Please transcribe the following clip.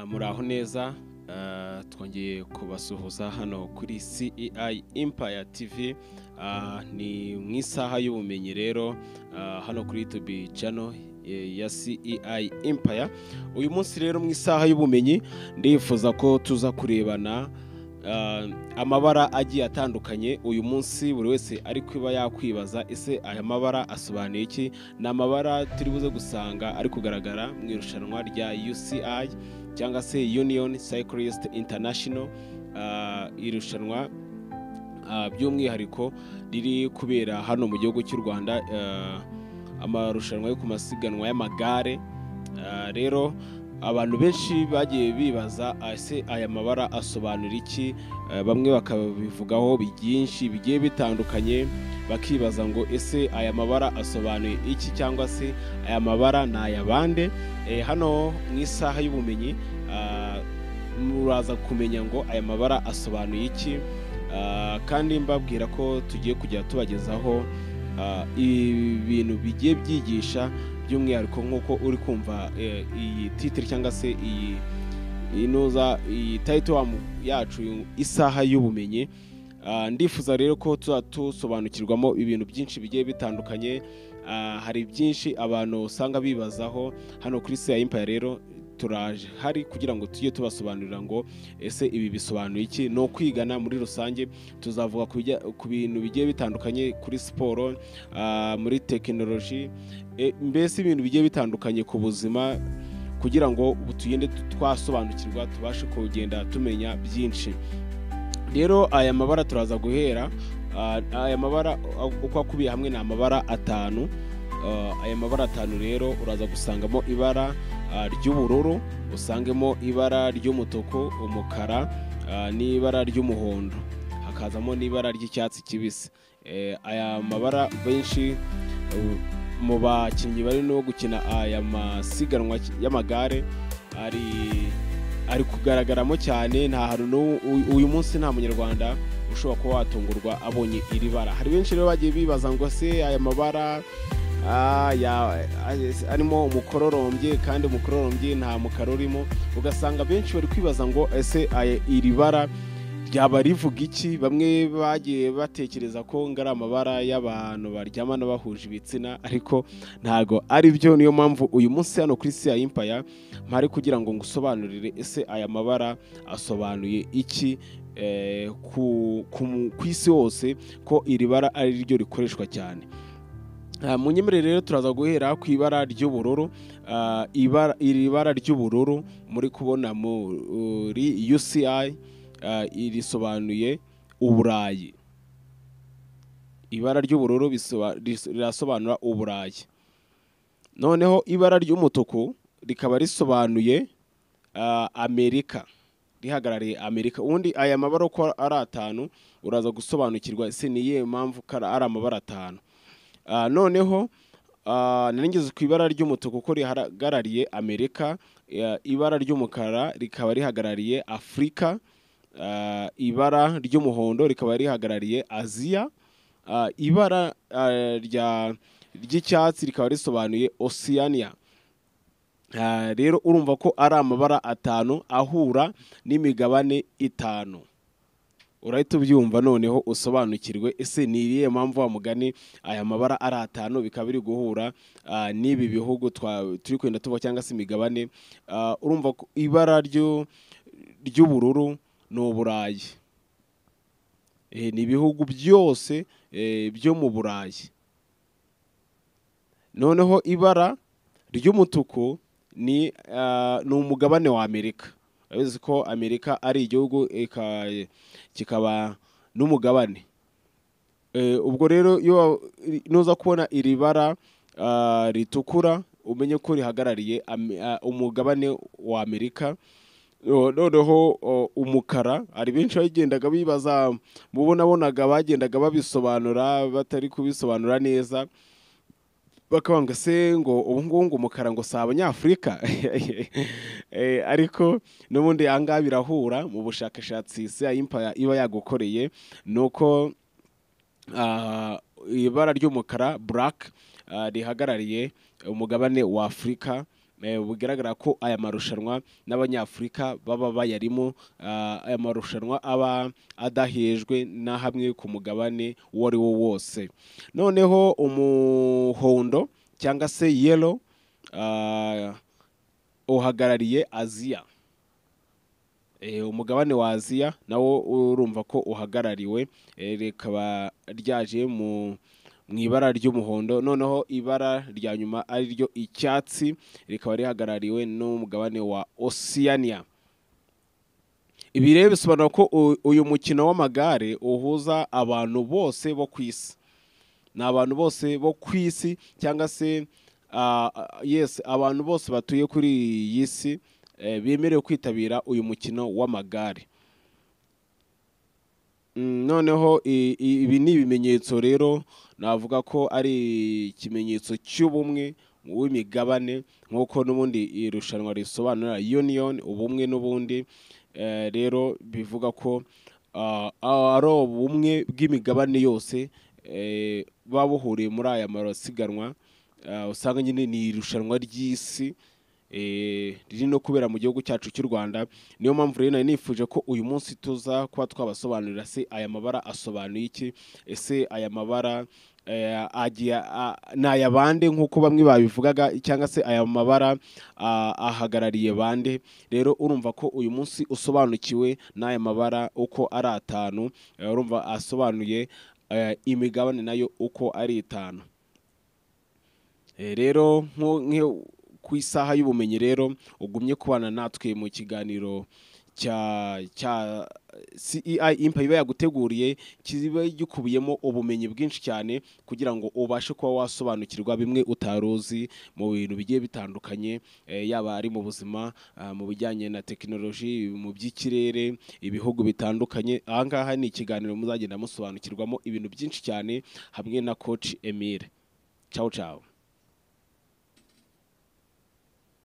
Muraho neza, twongeye kubasuhuza hano kuri CEI Empire TV. Ni mu isaha y'ubumenyi rero, hano kuri YouTube channel ya CEI Empire. Uyu munsi rero mu isaha y'ubumenyi ndifuza ko tuza kurebana amabara agiye atandukanye. Uyu munsi buri wese ari kwiba yakwibaza ese aya mabara asobanuye iki. Ni amabara turi buze gusanga ari kugaragara mu irushanwa rya UCI cyangwa se Union Cyclist International, irushanwa by'umwihariko riri kubera hano mu gihugu cy'u Rwanda, amarushanwa yo ku masiganwa y'amagare. Rero abantu benshi bagiye bibaza ese aya mabara asobanura iki. Bamwe bakabivugaho byinshi bigiye bitandukanye, bakibaza ngo ese aya mabara asobanuye iki cyangwa se aya mabara ni ayabande. Hano mu isaha y'ubumenyi muraza kumenya ngo aya mabara asobanuye iki, kandi mbabwira ko tugiye kujya tubagezaho ibintu bigiye byigisha by'umwihariko nk'uko uri kumva iyi titre cyangwa se iyi title yacu isaha y'ubumenyi. Ndifuza rero ko tusobanukirwamo ibintu byinshi bigiye bitandukanye. Hari byinshi abantu usanga bibazaho hano kuri CEI Empire. Rero turaje hari kugira ngo tujye tubasobanurira ngo ese ibi bisobanuye iki. No kwigana muri rusange, tuzavuga ku bintu bigiye bitandukanye, kuri siporo, muri tekinoloji, mbese ibintu bigiye bitandukanye ku buzima, kugira ngo tugende twasobanukirwa, tubashe kugenda tumenya byinshi. Rero aya mabara turaza guhera, aya mabara uko akubiye hamwe ni amabara atanu. Aya mabara atanu rero uraza gusangamo ibara ry'ubururu, usangemo ibara ry'umutuku, umukara, n'ibara ry'umuhondo, hakazamo n'ibara ry'icyatsi kibisi. Aya mabara benshi mu bakinnyi bari no gukina aya masiganwa y'amagare ari kugaragaramo cyane. Nta hantu uyu munsi nta munyarwanda ushobora kuba watungurwa abonye iri bara. Hari benshi rero bagiye bibaza ngo se aya mabara arimo umukororombye, kandi umukororombye nta mukara urimo. Ugasanga benshi bari kwibaza ngo ese iri bara ryaba rivuga iki. Bamwe bagiye batekereza ko ngari amabara y'abantu baryamana bahuje ibitsina, ariko ntago ari byo. Niyo mpamvu uyu munsi hano kuri CEI Empire mpari kugira ngo ngusobanurire ese aya mabara asobanuye iki ku isi hose, ko iri bara ari ryo rikoreshwa cyane. Mu nyemerere rero turaza guhera ku ibara ry'ubururu. Iri bara ry'ubururu muri kubona muri UCI risobanuye Uburayi. Ibara ry'ubururu rirasobanura Uburayi. Noneho ibara ry'umutuku rikaba risobanuye Amerika, rihagarariye Amerika. Ubundi aya mabara uko ari atanu uraza gusobanukirwa ese ni iyihe mpamvu ari amabara atanu. Noneho narengeze ku ibara ry'umutuku ko rihagarariye Amerika, ibara ry'umukara rikaba rihagarariye Afurika, ibara ry'umuhondo rikaba rihagarariye Aziya, ibara ry'icyatsi rikaba risobanuye Oceania. Rero urumva ko ari amabara atanu ahura n'imigabane itanu. Urahita ubyumva noneho usobanukirwe ese ni iriye mpamvu wa mugani aya mabara ari atanu bikaba biri guhura n'ibi bihugu turi kwenda tuva cyangwa se imigabane. Urumva ko ibara ry'ubururu ni Uburayi, ni ibihugu byose byo mu Burayi. Noneho ibara ry'umutuku ni umugabane wa Amerika. Urabizi ko Amerika ari igihugu kikaba n'umugabane. Ubwo rero iyo nuza kubona iri bara ritukura, umenye ko rihagarariye umugabane wa Amerika. Noneho umukara, hari benshi bagendaga bibaza, mubonaga bagendaga babisobanura batari kubisobanura neza, bakabanga se ngo ubu ngubu umukara ngo si Abanyafurika. Ariko n'ubundi ahangaha birahura mu bushakashatsi CEI Empire iba yagukoreye. Nuko ibara ry'umukara black rihagarariye umugabane wa Afurika, bigaragara ko aya marushanwa n'abanyafurika baba bayarimo, aya marushanwa aba adahejwe na hamwe ku mugabane uwo ari wo wose. Noneho umuhondo cyangwa se yellow uhagarariye Aziya. Umugabane wa Aziya nawo urumva ko uhagarariwe, rikaba ryaje mu ibara ry'umuhondo, noneho ibara rya nyuma ari ryo icyatsi rikaba rihagarariwe n'umugabane wa Oceania. Ibi rero bisobanura ko uyu mukino w'amagare uhuza abantu bose bo ku isi. Ni abantu bose bo ku isi cyangwa se abantu bose batuye kuri iyi si bemerewe kwitabira uyu mukino w'amagare. Noneho ibi ni ibimenyetso rero navuga ko ari ikimenyetso cy'ubumwe w'imigabane, nk'uko n'ubundi irushanwa risobanura union, ubumwe n'ubundi. Rero bivuga ko ari ubumwe bw'imigabane yose baba buhuriye muri aya marasiganwa. Usanga nyine ni irushanwa ry'isi riri no kubera mu gihugu cyacu cy'u Rwanda. Niyo mpamvu rero nari nifuje ko uyu munsi tuza kuba twabasobanurira se aya mabara asobanuye iki, ese aya mabara ni aya bande nk'uko bamwe babivugaga, cyangwa se aya mabara ahagarariye bande. Rero urumva ko uyu munsi usobanukiwe n'aya mabara uko ari 5, urumva asobanuye imigabane nayo uko ari 5. Rero ku isaha y'ubumenyi rero ugumye kubana natwe mu kiganiro cya CEI Impa iba yaguteguriye, kiba gikubiyemo ubumenyi bwinshi cyane kugira ngo ubashe kuba wasobanukirwa bimwe utaruzi mu bintu bigiye bitandukanye, yaba ari mu buzima, mu bijyanye na tekinoloji, mu by'ikirere, ibihugu bitandukanye. Aha ngaha ni ikiganiro muzagenda musobanukirwamo ibintu byinshi cyane hamwe na Coach Emile. Ciao ciao.